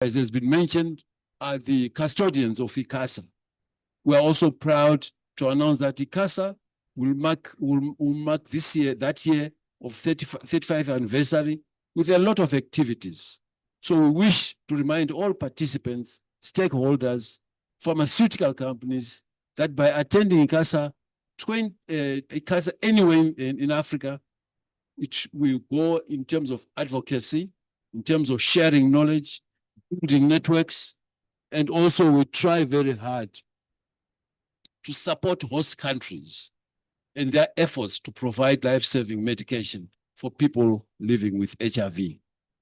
as has been mentioned, are the custodians of ICASA. We are also proud to announce that ICASA will mark this year, that year of 35th anniversary with a lot of activities. So we wish to remind all participants, stakeholders, pharmaceutical companies that by attending ICASA anywhere in Africa, it will go in terms of advocacy, in terms of sharing knowledge, building networks, and also we try very hard to support host countries in their efforts to provide life-saving medication for people living with HIV.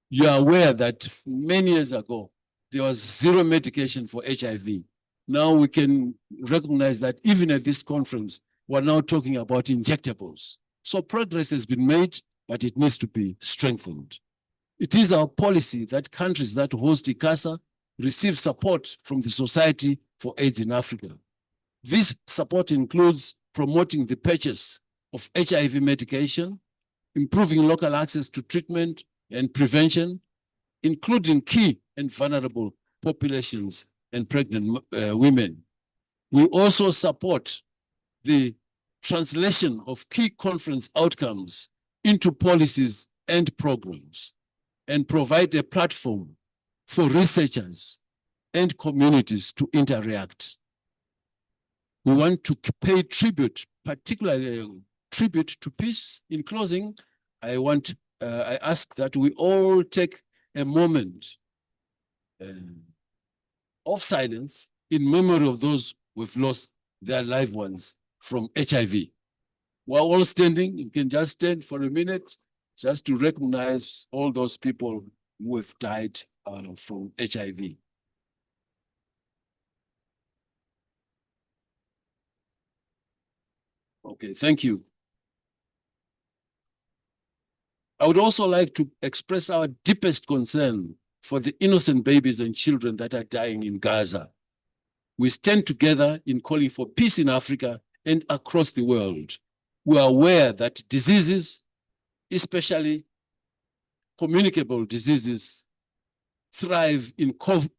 You are aware that many years ago, there was zero medication for HIV. Now we can recognize that even at this conference, we're now talking about injectables. So progress has been made, but it needs to be strengthened. It is our policy that countries that host ICASA receive support from the Society for AIDS in Africa. This support includes promoting the purchase of HIV medication, improving local access to treatment and prevention, including key and vulnerable populations and pregnant women. We also support the translation of key conference outcomes into policies and programs, and provide a platform for researchers and communities to interact. We want to pay tribute, particularly tribute to peace. In closing, I ask that we all take a moment of silence in memory of those who have lost their loved ones from HIV. We're all standing. You can just stand for a minute just to recognize all those people who have died from HIV. Okay, thank you. I would also like to express our deepest concern for the innocent babies and children that are dying in Gaza. We stand together in calling for peace in Africa and across the world. We are aware that diseases, especially communicable diseases, thrive in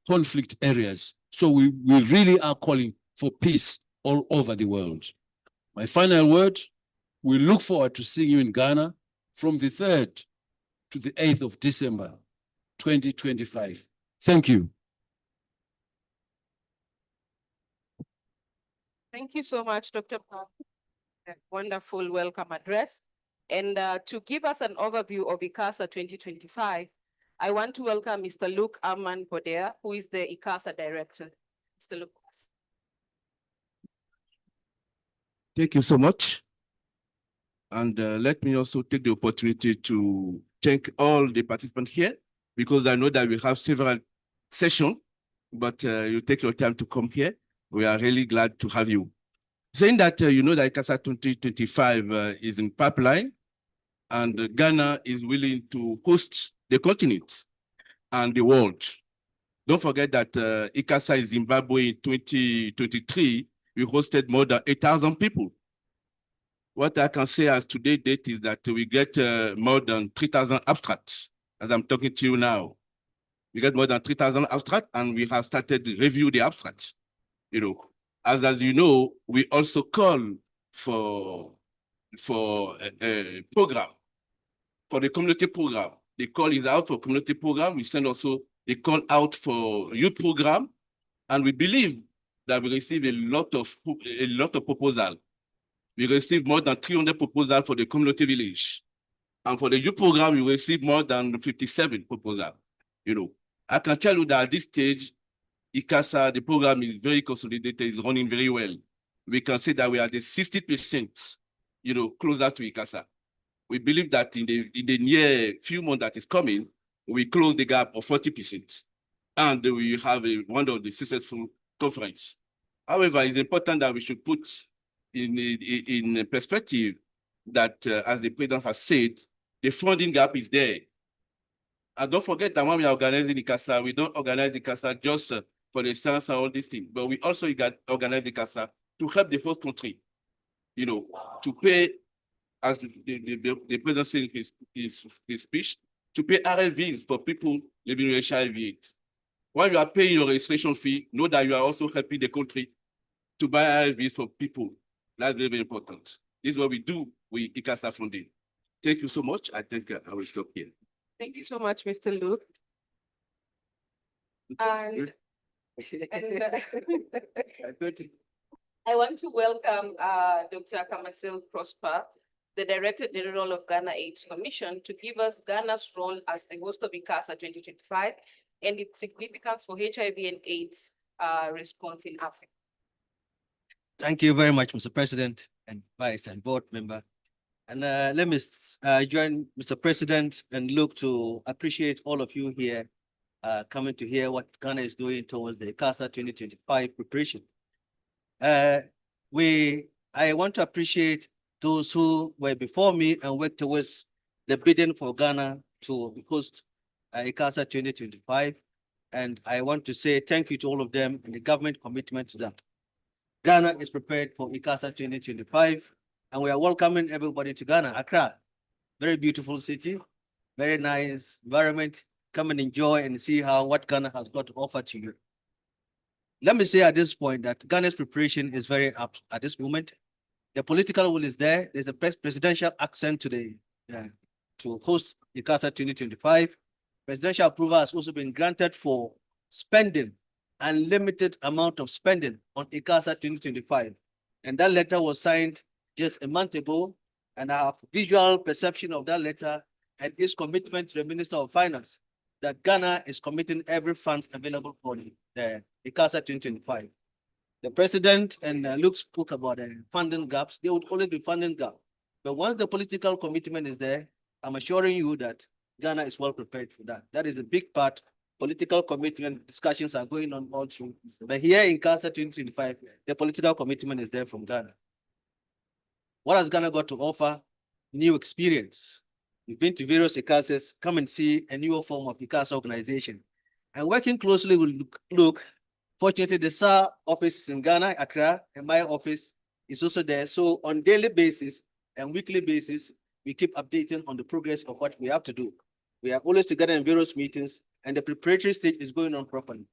conflict areas. So we really are calling for peace all over the world. My final word, we look forward to seeing you in Ghana from the 3rd to the 8th of December, 2025. Thank you. Thank you so much, Dr. Paul, for that wonderful welcome address. And to give us an overview of ICASA 2025, I want to welcome Mr. Luke Amman-Bodea, who is the ICASA director. Mr. Luke. Thank you so much. And let me also take the opportunity to thank all the participants here, because I know that we have several sessions, but you take your time to come here. We are really glad to have you. Saying that, you know that ICASA 2025 is in pipeline, and Ghana is willing to host the continent and the world. Don't forget that ICASA in Zimbabwe in 2023, we hosted more than 8,000 people. What I can say as today date is that we get more than 3,000 abstracts as I'm talking to you now. We get more than 3,000 abstracts, and we have started to review the abstracts. You know, as you know, we also call for a program, for the community program. The call is out for community program. We send also the call out for youth program, and we believe that we receive a lot of proposals. We received more than 300 proposals for the community village. And for the youth program, we received more than 57 proposals. You know, I can tell you that at this stage, ICASA, the program is very consolidated, is running very well. We can say that we are the 60%, you know, closer to ICASA. We believe that in the near few months that is coming, we close the gap of 40%. And we have one of the successful conference. However, it's important that we should put in perspective that, as the president has said, the funding gap is there. And don't forget that when we are organizing ICASA, we don't organize ICASA just for the science and all these things, but we also organize ICASA to help the host country, you know, to pay, as the president said in his speech, to pay RLVs for people living with HIV/AIDS. While you are paying your registration fee, know that you are also helping the country to buy IVs for people. That's very, very important. This is what we do with ICASA funding. Thank you so much. I think I will stop here. Thank you so much, Mr. Luke. And I want to welcome Dr. Kamasil Prosper, the Director General of Ghana AIDS Commission, to give us Ghana's role as the host of ICASA 2025 and its significance for HIV and AIDS response in Africa. Thank you very much, Mr. President and Vice and Board Member. And let me join Mr. President and look to appreciate all of you here coming to hear what Ghana is doing towards the ICASA 2025 preparation. I want to appreciate those who were before me and worked towards the bidding for Ghana to host ICASA 2025. And I want to say thank you to all of them and the government commitment to that. Ghana is prepared for ICASA 2025, and we are welcoming everybody to Ghana, Accra. Very beautiful city, very nice environment. Come and enjoy and see what Ghana has got to offer to you. Let me say at this point that Ghana's preparation is very up at this moment. The political will is there. There's a presidential accent to host ICASA 2025. Presidential approval has also been granted for spending, unlimited amount of spending on ICASA 2025. And that letter was signed just a month ago, and I have visual perception of that letter and its commitment to the Minister of Finance that Ghana is committing every funds available for the ICASA 2025. The President and Luke spoke about the funding gaps. There would always be funding gap. But once the political commitment is there, I'm assuring you that Ghana is well prepared for that. That is a big part. Political commitment discussions are going on all through. But here in ICASA 2025, the political commitment is there from Ghana. What has Ghana got to offer? New experience. We've been to various ICASAs. Come and see a newer form of ICASA organization. And working closely with Luke, fortunately, the SAR office is in Ghana, Accra, and my office is also there. So on daily basis and weekly basis, we keep updating on the progress of what we have to do. We are always together in various meetings, and the preparatory stage is going on properly.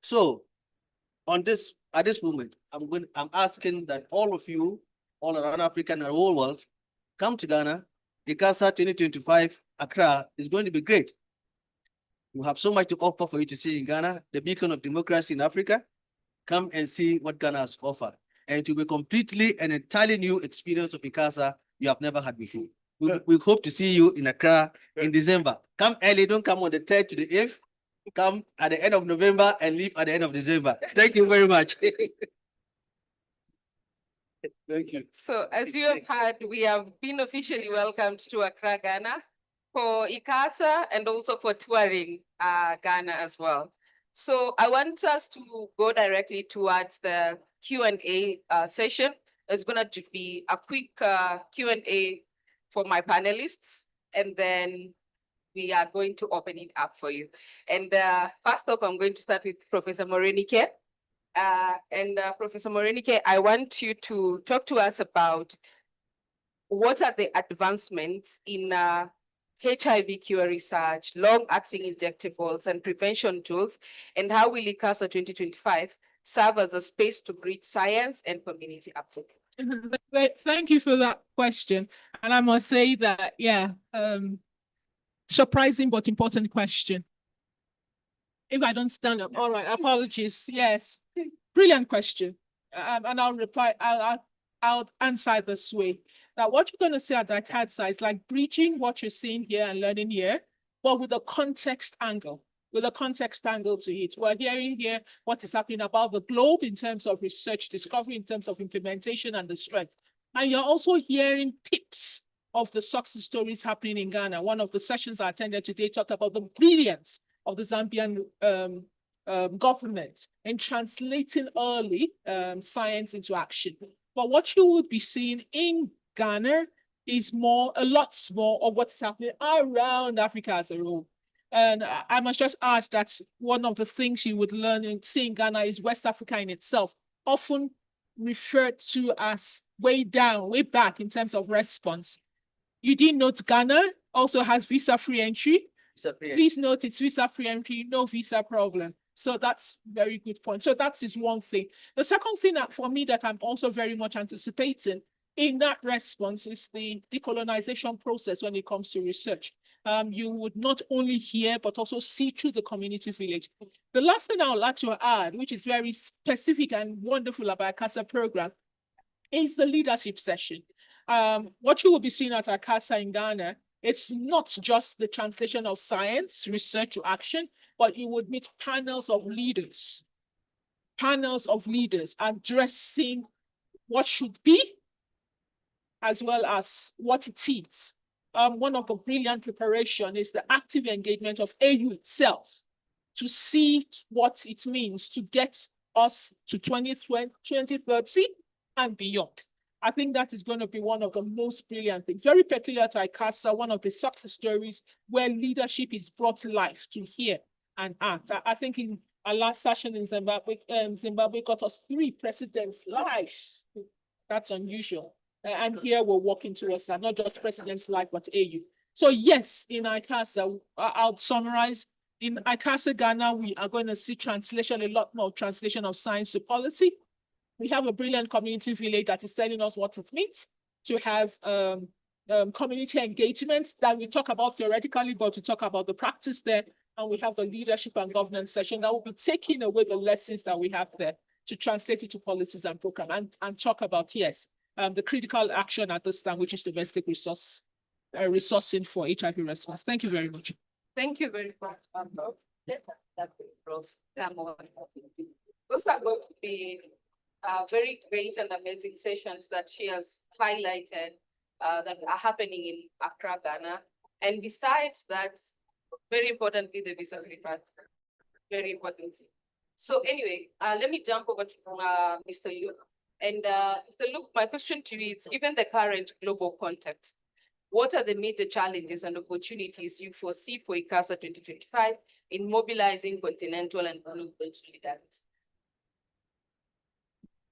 So at this moment, I'm asking that all of you, all around Africa and the whole world, come to Ghana. The ICASA 2025 Accra is going to be great. We have so much to offer for you to see in Ghana, the beacon of democracy in Africa. Come and see what Ghana has to offer. And it will be completely and entirely new experience of ICASA you have never had before. We hope to see you in Accra in December. Come early, don't come on the 3rd to the 8th. Come at the end of November and leave at the end of December. Thank you very much. Thank you. So as you have heard, we have been officially welcomed to Accra, Ghana for ICASA and also for touring Ghana as well. So I want us to go directly towards the Q&A session. It's going to be a quick Q&A for my panelists, and then we are going to open it up for you. And first up, I'm going to start with Professor Morenike. Professor Morenike, I want you to talk to us about what are the advancements in HIV cure research, long-acting injectables, and prevention tools, and how will ICASA 2025 serve as a space to bridge science and community uptake? Thank you for that question. And I must say that, surprising but important question. If I don't stand up, all right, apologies. Yes, brilliant question. And I'll reply, I'll answer this way. Now, what you're going to see at ICASA is like bridging what you're seeing here and learning here, but with a context angle. With a context angle to it. We're hearing here what is happening about the globe in terms of research, discovery, in terms of implementation and the strength. And you're also hearing tips of the success stories happening in Ghana. One of the sessions I attended today talked about the brilliance of the Zambian government in translating early science into action. But what you would be seeing in Ghana is a lot more of what is happening around Africa as a whole. And I must just add that one of the things you would learn and see in Ghana is West Africa in itself, often referred to as way back in terms of response. You did note Ghana also has visa-free entry. Please note it's visa-free entry, no visa problem. So that's very good point. So that is one thing. The second thing that for me that I'm also very much anticipating in that response is the decolonization process when it comes to research. You would not only hear, but also see through the community village. The last thing I would like to add, which is very specific and wonderful about ICASA program, is the leadership session. What you will be seeing at ICASA in Ghana, it's not just the translation of science, research to action, but you would meet panels of leaders addressing what should be, as well as what it is. One of the brilliant preparation is the active engagement of AU itself to see what it means to get us to 2030 and beyond. I think that is going to be one of the most brilliant things. Very peculiar to ICASA, one of the success stories where leadership is brought to life to hear and act. I think in our last session in Zimbabwe, Zimbabwe got us 3 presidents lives. That's unusual. And here we're working towards that, not just president's life, but AU. So yes, in ICASA, I'll summarize. In ICASA Ghana, we are going to see translation, a lot more translation of science to policy. We have a brilliant community village that is telling us what it means to have community engagements that we talk about theoretically, but we talk about the practice there. And we have the leadership and governance session that will be taking away the lessons that we have there to translate it to policies and program and talk about, yes, the critical action at this time, which is domestic resourcing for HIV response. Thank you very much. Thank you very much, Prof. Those are going to be very great and amazing sessions that she has highlighted that are happening in Accra, Ghana. And besides that, very importantly, the visa report, very importantly. So anyway, let me jump over to Mr. Luke. And Mr. Luke, my question to you is, given the current global context, what are the major challenges and opportunities you foresee for ICASA 2025 in mobilizing continental and global solidarity?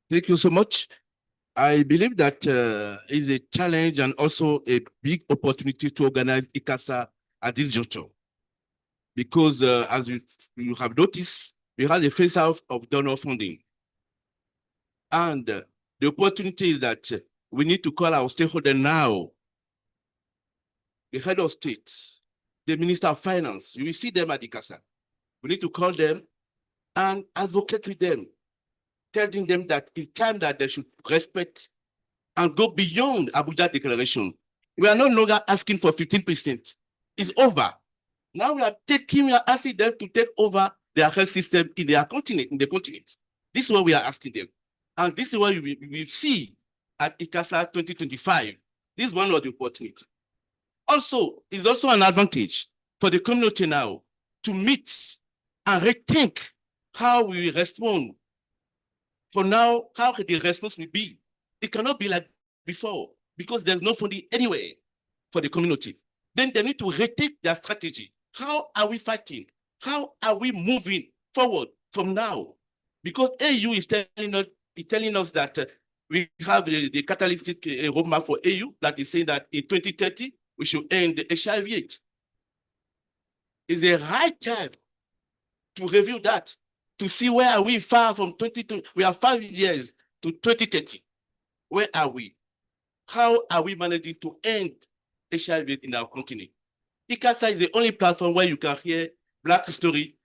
Thank you so much. I believe that is a challenge and also a big opportunity to organize ICASA at this juncture. Because as you have noticed, we had a phase out of donor funding. And the opportunity is that we need to call our stakeholder now. The head of state, the Minister of Finance, you will see them at ICASA. We need to call them and advocate with them, telling them that it's time that they should respect and go beyond Abuja Declaration. We are no longer asking for 15%. It's over. Now we are asking them to take over their health system in their continent, in the continent. This is what we are asking them. And this is what we see at ICASA 2025. This is one of the opportunities. Also, it's also an advantage for the community now to meet and rethink how we respond. For now, how the response will be. It cannot be like before because there's no funding anywhere for the community. Then they need to rethink their strategy. How are we fighting? How are we moving forward from now? Because AU is telling us that we have the catalytic roadmap for AU that is saying that in 2030, we should end the HIV AIDS. It's the right time to review that, to see where are we far from 2020. We are 5 years to 2030. Where are we? How are we managing to end HIV in our continent? ICASA is the only platform where you can hear Black story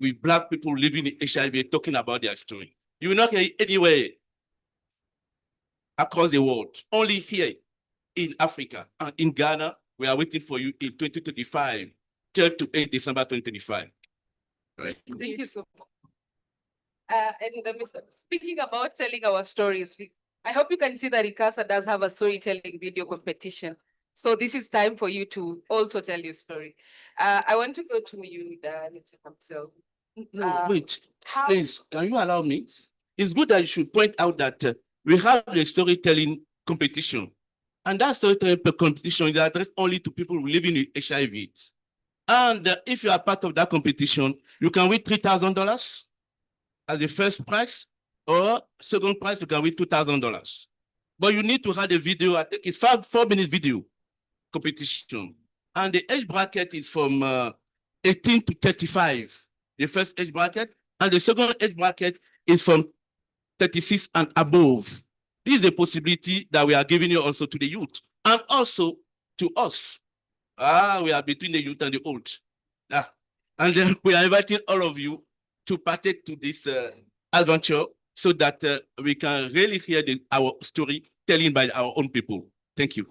with Black people living in HIV talking about their story. You will not hear it anywhere across the world, only here in Africa and in Ghana. We are waiting for you in 2025, 3rd to 8th December 2025. Right. Thank you so much. And Mr. Speaking about telling our stories, I hope you can see that ICASA does have a storytelling video competition. So this is time for you to also tell your story. I want to go to you, himself. No, wait, please, can you allow me? It's good that you should point out that we have a storytelling competition. And that storytelling competition is addressed only to people living with HIV. And if you are part of that competition, you can win $3,000 as the first prize, or second prize, you can win $2,000. But you need to have a video, I think it's 4-minute video competition. And the age bracket is from 18 to 35. the first age bracket, and the second age bracket is from 36 and above. This is a possibility that we are giving you also to the youth and also to us. We are between the youth and the old. And then we are inviting all of you to partake to this adventure so that we can really hear our story telling by our own people. Thank you.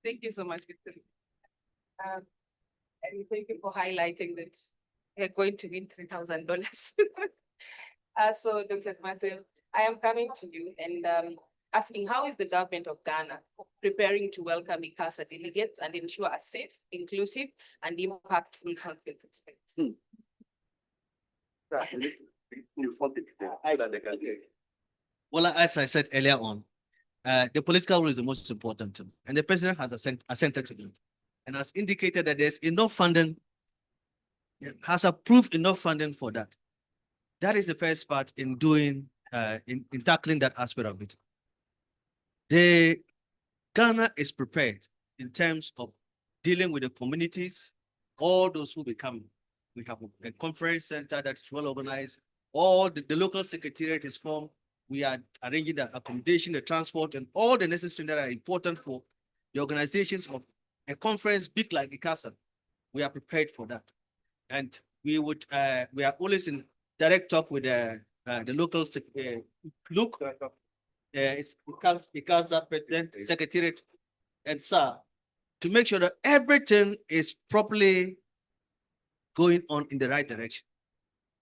Thank you so much, Victor. And thank you for highlighting that we're going to win $3,000. So, Dr. Marcel, I am coming to you and asking, how is the government of Ghana preparing to welcome ICASA delegates and ensure a safe, inclusive, and impactful conference experience? Well, as I said earlier on, the political will is the most important thing, and the president has assented to that, and has indicated that there's enough funding, has approved enough funding for that. That is the first part in doing, in tackling that aspect of it. Ghana is prepared in terms of dealing with the communities, all those who become. We have a conference center that is well organized. All the local secretariat is formed. We are arranging the accommodation, the transport, and all the necessary that are important for the organizations of a conference big like ICASA. We are prepared for that. And we are always in direct talk with the local ICASA president, secretariat, and SAR to make sure that everything is properly going on in the right direction.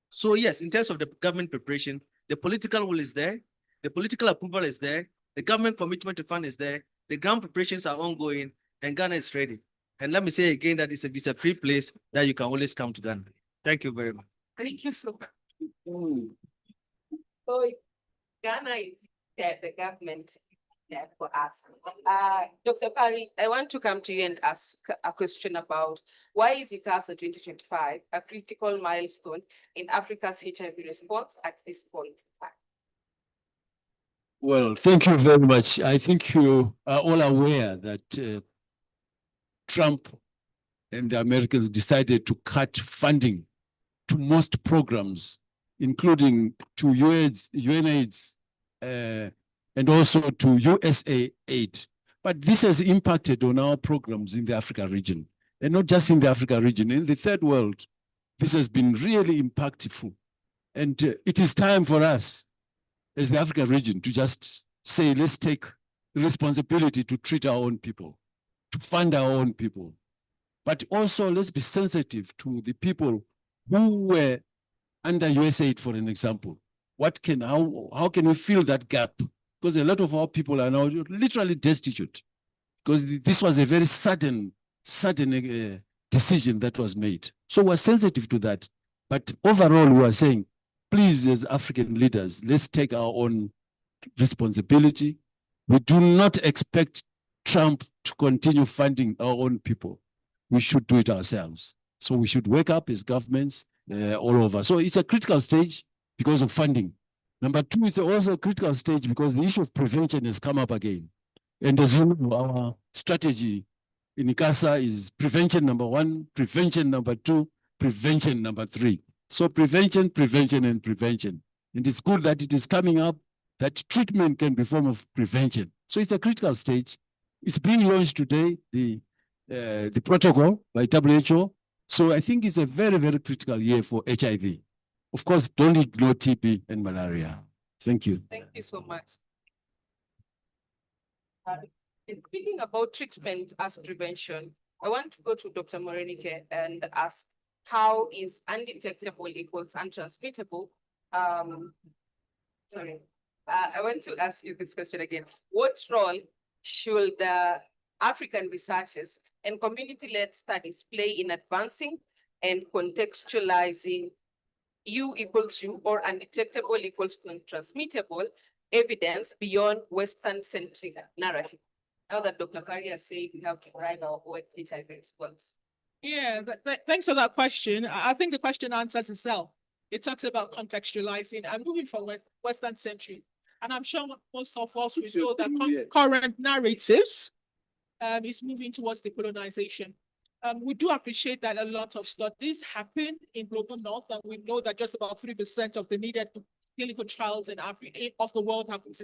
So yes, in terms of the government preparation, the political will is there, the political approval is there, the government commitment to fund is there, the ground preparations are ongoing, and Ghana is ready. And let me say again that it's a free place that you can always come to Ghana. Thank you very much. Thank you so much. So Ghana is there, the government there for us. Dr. Parry, I want to come to you and ask a question about why is ICASA 2025 a critical milestone in Africa's HIV response at this point in time? Well, thank you very much. I think you are all aware that Trump and the Americans decided to cut funding to most programs, including to UNAIDS, and also to USAID. But this has impacted on our programs in the Africa region, and not just in the Africa region, in the third world. This has been really impactful. And it is time for us as the Africa region to just say, let's take responsibility to treat our own people, to fund our own people. But also let's be sensitive to the people who were under USAID, for an example. How can we fill that gap? Because a lot of our people are now literally destitute, because this was a very sudden decision that was made. So we're sensitive to that. But overall, we are saying, please, as African leaders, let's take our own responsibility. We do not expect Trump to continue funding our own people. We should do it ourselves. So we should wake up as governments all over. So it's a critical stage because of funding. Number two, it's also a critical stage because the issue of prevention has come up again. And as you know, our strategy in ICASA is prevention number one, prevention number two, prevention number three. So prevention, prevention, and prevention. And it's good that it is coming up that treatment can be a form of prevention. So it's a critical stage. It's being launched today, the protocol by WHO. So I think it's a very, very critical year for HIV. Of course, don't ignore TB and malaria. Thank you. Thank you so much. Speaking about treatment as prevention, I want to go to Dr. Morenike and ask, how is undetectable equals untransmittable? I want to ask you this question again. What role should the African researchers and community-led studies play in advancing and contextualizing U equals U or undetectable equals to untransmittable evidence beyond Western-centric narrative? Now that Dr. Parry has said we have to drive our own HIV response. Yeah, thanks for that question. I think the question answers itself. It talks about contextualizing and moving from Western century. And I'm sure most of us will know that current narratives is moving towards decolonization. We do appreciate that a lot of studies happen in Global North, and we know that just about 3% of the needed clinical trials in Africa of the world happens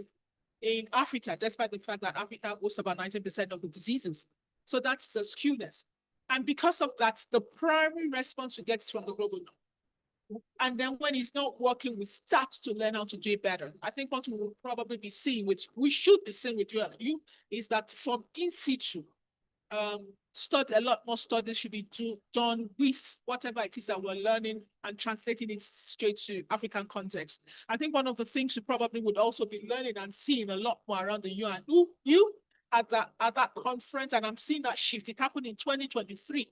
in Africa, despite the fact that Africa hosts about 90% of the diseases. So that's the skewness. And because of that, the primary response we get is from the Global North. And then when it's not working, we start to learn how to do it better. I think what we will probably be seeing, which we should be seeing with you, is that from in situ, a lot more studies should be done with whatever it is that we're learning and translating it straight to African context. I think one of the things we probably would also be learning and seeing a lot more around the UN at that conference, and I'm seeing that shift. It happened in 2023.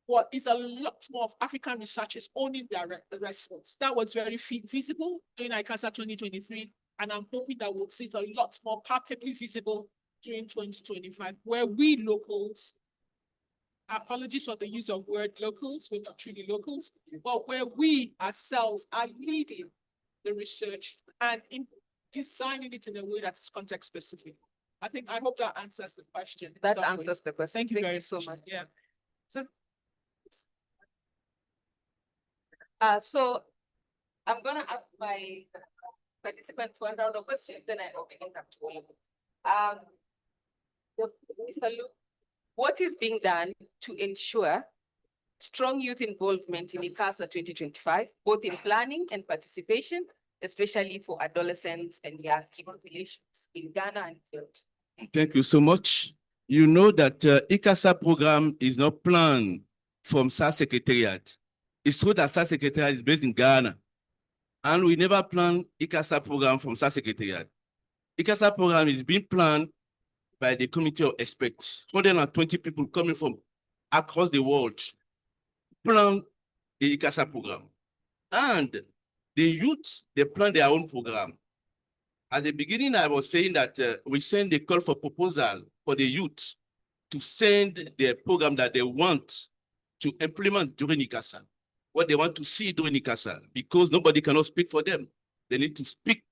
What is a lot more of African researchers owning the response. That was very visible in ICASA 2023, and I'm hoping that we'll see it a lot more palpably visible during 2025, where we locals, apologies for the use of word locals, we're not truly locals, but where we ourselves are leading the research and in designing it in a way that is context specific. I hope that answers the question. That answers the question. Thank you very so much. much. Yeah. So I'm gonna ask my participants one round of questions, then I open it up to all of them. Mr. Luke, what is being done to ensure strong youth involvement in ICASA 2025, both in planning and participation, especially for adolescents and young populations in Ghana and beyond? Thank you so much. You know that ICASA program is not planned from SAR Secretariat. It's true that SAR Secretariat is based in Ghana, and we never planned ICASA program from SAR Secretariat. ICASA program is being planned by the committee of experts, 120 people coming from across the world, plan the ICASA program. And the youth, they plan their own program. At the beginning, I was saying that we send a call for proposal for the youth to send their program that they want to implement during ICASA, what they want to see during ICASA, because nobody cannot speak for them. They need to speak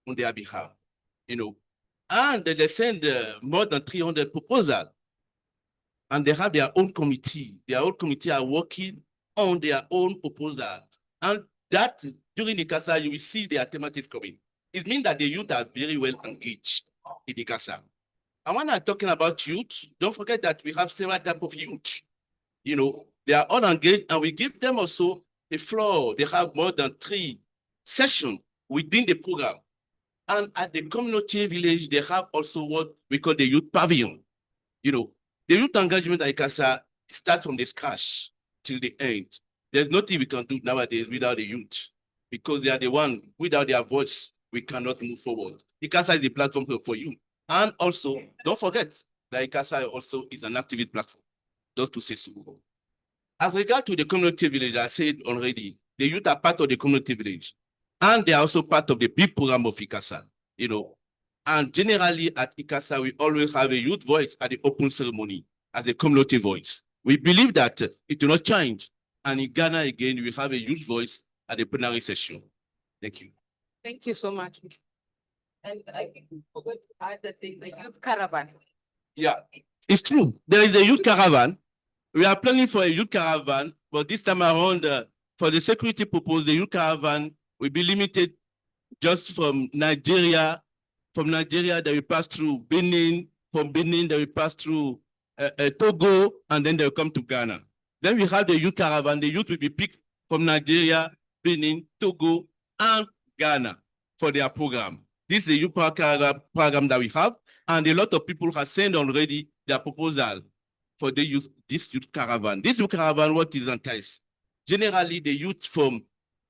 on their behalf, you know. And they send more than 300 proposals. And they have their own committee. Their own committee are working on their own proposal. And that, during ICASA, you will see their thematics coming. It means that the youth are very well engaged in ICASA. And when I'm talking about youth, don't forget that we have several types of youth. You know, they are all engaged, and we give them also a floor. They have more than 3 sessions within the program. And at the community village, they have also what we call the youth pavilion. You know, the youth engagement at ICASA starts from the scratch till the end. There's nothing we can do nowadays without the youth, because they are the one, without their voice, we cannot move forward. ICASA is the platform for you. And also, don't forget that ICASA also is an activist platform, just to say so. As regard to the community village, I said already, the youth are part of the community village. And they are also part of the big program of ICASA, you know. And generally at ICASA, we always have a youth voice at the open ceremony as a community voice. We believe that it will not change. And in Ghana, again, we have a youth voice at the plenary session. Thank you. Thank you so much. And I think we forgot to add that there's a youth caravan. Yeah, it's true. There is a youth caravan. We are planning for a youth caravan, but this time around, for the security purpose, the youth caravan will be limited just from Nigeria. From Nigeria, they will pass through Benin. From Benin, they will pass through Togo, and then they will come to Ghana. Then we have the youth caravan. The youth will be picked from Nigeria, Benin, Togo, and Ghana for their program. This is a youth program that we have, and a lot of people have sent already their proposal for this youth caravan. This youth caravan, what is entice? Generally, the youth from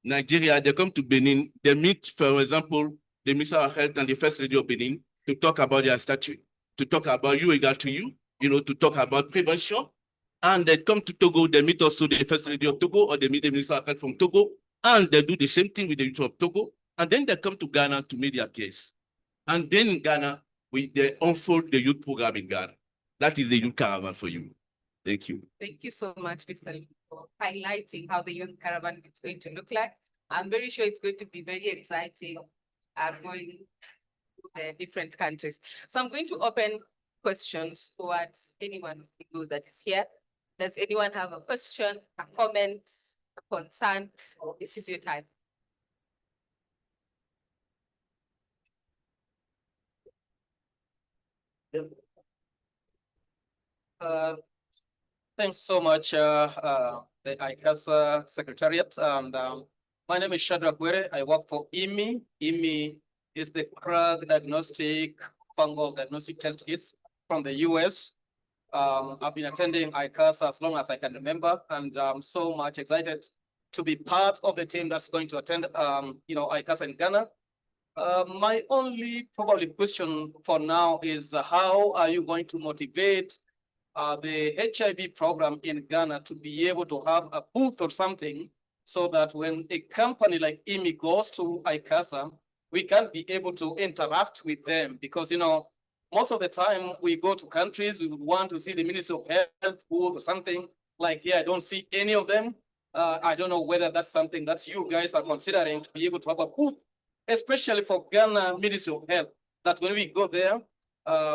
Nigeria, they come to Benin, they meet, for example, the Minister of Health and the First Lady of Benin to talk about their statute, to talk about you equal to you, you know, to talk about prevention. And they come to Togo, they meet also the First Lady of Togo, or they meet the Minister of Health from Togo, and they do the same thing with the youth of Togo. And then they come to Ghana to make their case. And then in Ghana, they unfold the youth program in Ghana. That is the youth caravan for you. Thank you. Thank you so much, Mr. Lee, for highlighting how the youth caravan is going to look like. I'm very sure it's going to be very exciting going to the different countries. So I'm going to open questions towards anyone of you that is here. Does anyone have a question, a comment, a concern? This is your time. Thanks so much, the ICASA Secretariat. And my name is Shadrach Were. I work for IMI. IMI is the drug diagnostic fungal diagnostic test kits from the US. I've been attending ICASA as long as I can remember, and I'm so much excited to be part of the team that's going to attend, ICASA in Ghana. My only probably question for now is how are you going to motivate the HIV program in Ghana to be able to have a booth or something so that when a company like IMI goes to ICASA, we can be able to interact with them because, most of the time we go to countries, we would want to see the Ministry of Health booth or something like here. I don't see any of them. I don't know whether that's something that you guys are considering to be able to have a booth, especially for Ghana Ministry of Health, that when we go there,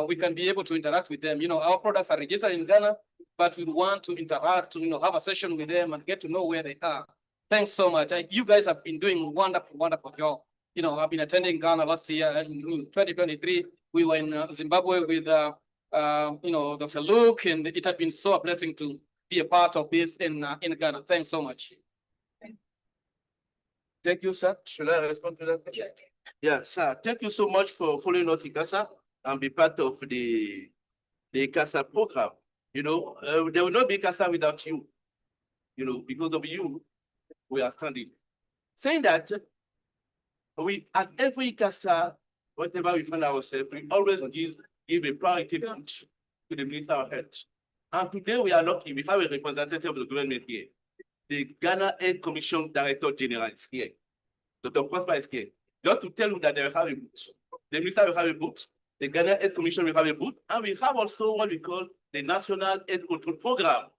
we can be able to interact with them. Our products are registered in Ghana, but we want to interact, have a session with them and get to know where they are. Thanks so much. You guys have been doing wonderful, wonderful job. I've been attending Ghana last year in 2023. We were in Zimbabwe with, Dr. Luke, and it had been so a blessing to be a part of this in Ghana. Thanks so much. Thank you, sir. Should I respond to that question? Yeah, sir. Thank you so much for following us, ICASA, and be part of the ICASA program. There will not be ICASA without you. Because of you, we are standing. Saying that, we at every ICASA, whatever we find ourselves, we always give a priority to the Minister of Health. And today we are lucky. We have a representative of the government here. The Ghana Aid Commission Director General is here. Dr. Prosper is here. Just to tell you that they will have a booth. The minister will have a booth. The Ghana Aid Commission will have a booth. And we have also what we call the National Aid Control Program.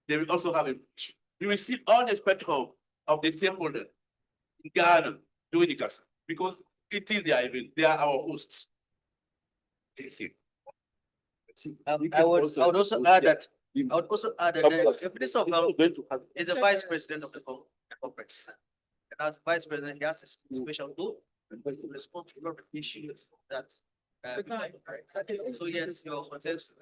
They will also have a booth. You will see all the spectrum of the stakeholders in Ghana doing the ICASA because it is their event. They are our hosts. Thank you. I would also add that the Minister of Health is the Vice President of the conference. And as Vice President, he has a special role to respond to a lot of issues that. So yes, your consensus.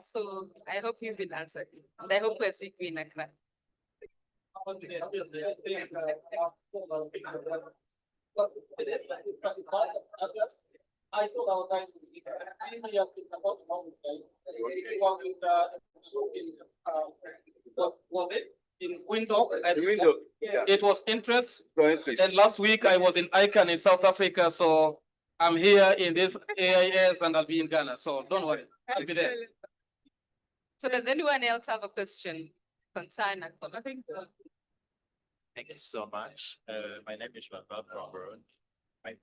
So I hope you've been answered. And I hope we've seen you in Accra. I thought I was going to in Windhoek. It was interest. And last week I was in ICANN in South Africa, so I'm here in this AIS and I'll be in Ghana. So don't worry, I'll be there. So does anyone else have a question, concern? Thank you so much. My name is Baba from Burundi. My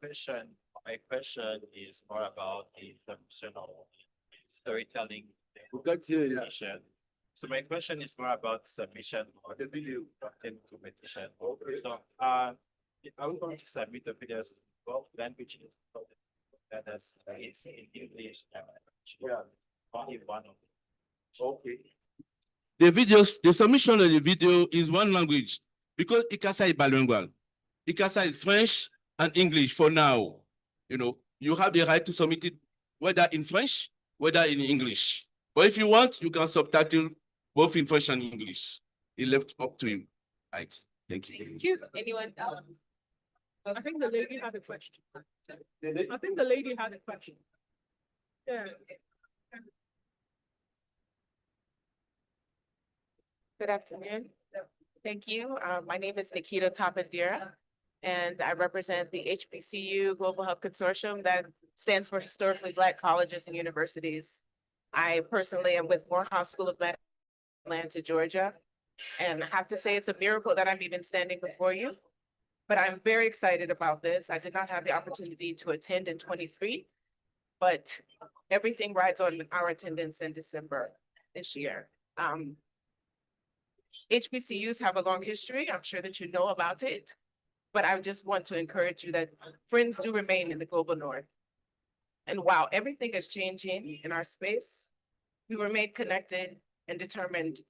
question is more about the function of storytelling. So my question is more about submission of the video content to petition. So are we going to submit the videos in both languages? That is, it's in English. Only one of them. Okay. The submission of the video is one language because ICASA is bilingual. ICASA is French and English for now. You have the right to submit it whether in French, whether in English. But if you want, you can subtitle both in French and English. It left up to you. Right. Thank you. Thank you. Anyone else? I think the lady had a question. I think the lady had a question. Yeah. Good afternoon. Thank you. My name is Nikita Tapandira, and I represent the HBCU Global Health Consortium that stands for Historically Black Colleges and Universities. I personally am with Morehouse School of Medicine, Atlanta, Georgia, and I have to say it's a miracle that I'm even standing before you. But I'm very excited about this. I did not have the opportunity to attend in 23, but everything rides on our attendance in December this year. HBCUs have a long history. I'm sure that you know about it, but I just want to encourage you that friends do remain in the global north. And while everything is changing in our space, we remain connected and determined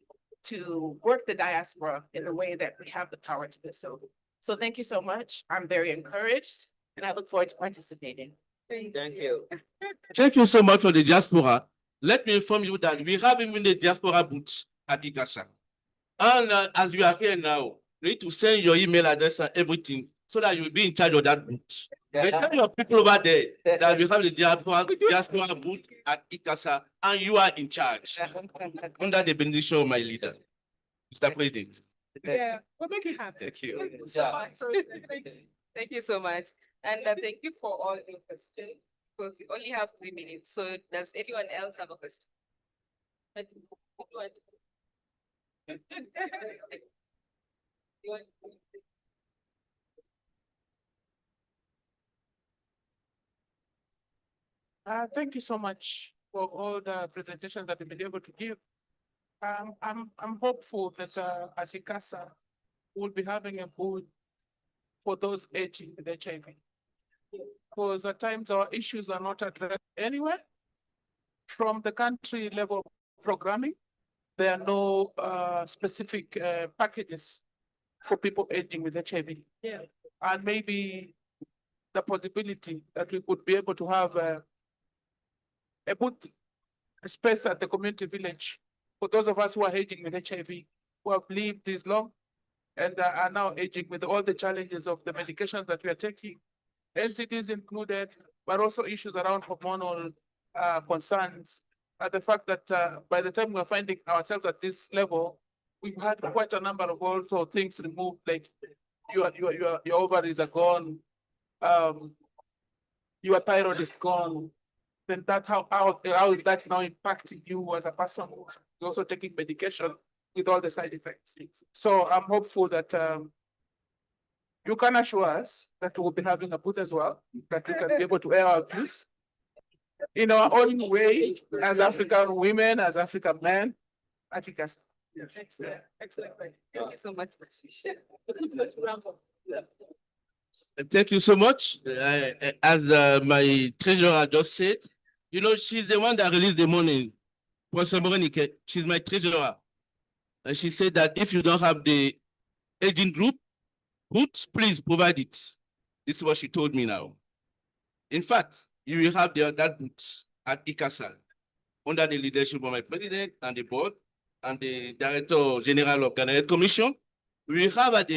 to work the diaspora in the way that we have the power to do so. So thank you so much. I'm very encouraged and I look forward to participating. Thank you. Thank you so much for the diaspora. Let me inform you that we have even the diaspora booth at ICASA. And as you are here now, you need to send your email address and everything so that you'll be in charge of that booth. And tell your people over there that we have the diaspora booth at ICASA and you are in charge under the benediction of my leader, Mr. President. Yeah, we'll make it happen. Thank you. Thank you so much. And thank you for all your questions. Because we only have 3 minutes. So does anyone else have a question? Thank you so much for all the presentations that you've been able to give. I'm hopeful that at ICASA we'll be having a booth for those aging with HIV. Because at times our issues are not addressed anywhere. From the country level programming, there are no specific packages for people aging with HIV. Yeah. And maybe the possibility that we could be able to have a booth, a space at the community village for those of us who are aging with HIV, who have lived this long and are now aging with all the challenges of the medications that we are taking, NCDs included, but also issues around hormonal concerns. The fact that by the time we're finding ourselves at this level, we've had quite a number of also things removed, like your ovaries are gone, your thyroid is gone. Then that how that's now impacting you as a person who's also taking medication with all the side effects. So I'm hopeful that you can assure us that we'll be having a booth as well, that we can be able to air our views in our own way as African women, as African men at ICASA. Excellent. Thank you so much. Thank you so much. As my treasurer just said, you know, she's the one that released the money. Professor Morenike, she's my treasurer. And she said that if you don't have the aging group, please provide it. This is what she told me now. In fact, you will have that boots at ICASA under the leadership of my president and the board and the director general of Ghana Commission. We will have at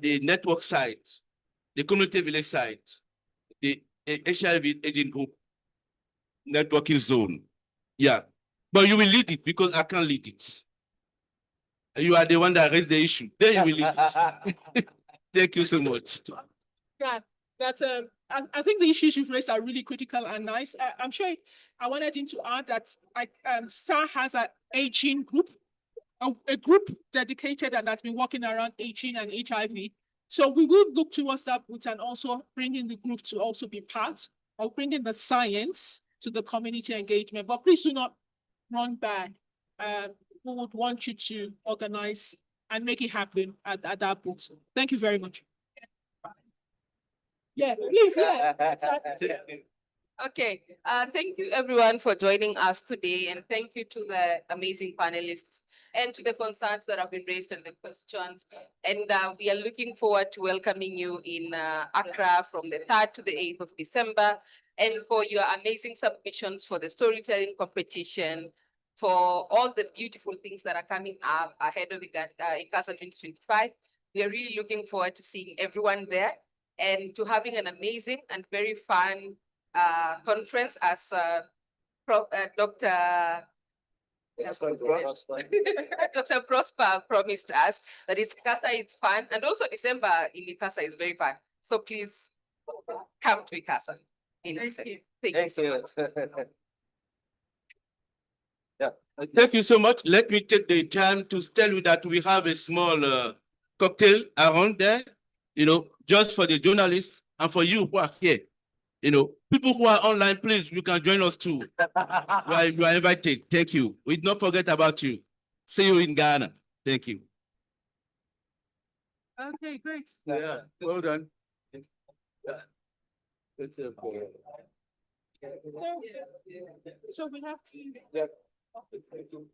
the network site, the community village site, the HIV aging group networking zone. Yeah, but you will lead it because I can't lead it. You are the one that raised the issue. Then you will lead it. Thank you so much. Yeah, that I think the issues you've raised are really critical and nice. I'm sure I wanted him to add that SAR has an aging group, a group dedicated and that's been working around aging and HIV. So we will look towards that booth and also bring in the group to also be part of bringing the science to the community engagement. But please do not run back. We would want you to organize and make it happen at that booth. Thank you very much. Yes, please. Yeah. Okay, thank you everyone for joining us today, and thank you to the amazing panelists and to the concerns that have been raised and the questions. And we are looking forward to welcoming you in Accra from the 3rd to the 8th of December, and for your amazing submissions for the storytelling competition, for all the beautiful things that are coming up ahead of ICASA 2025. We are really looking forward to seeing everyone there and to having an amazing and very fun conference as Dr. Dr. Prosper promised us that ICASA is fun, and also December in ICASA is very fun. So please come to ICASA. Thank you so much. Yeah. Thank you so much. Let me take the time to tell you that we have a small cocktail around there, you know, just for the journalists and for you who are here. You know, people who are online, please, you can join us too. You are invited. Thank you. We did not forget about you. See you in Ghana. Thank you. Okay, great. Yeah, well done. It's a. So we have to.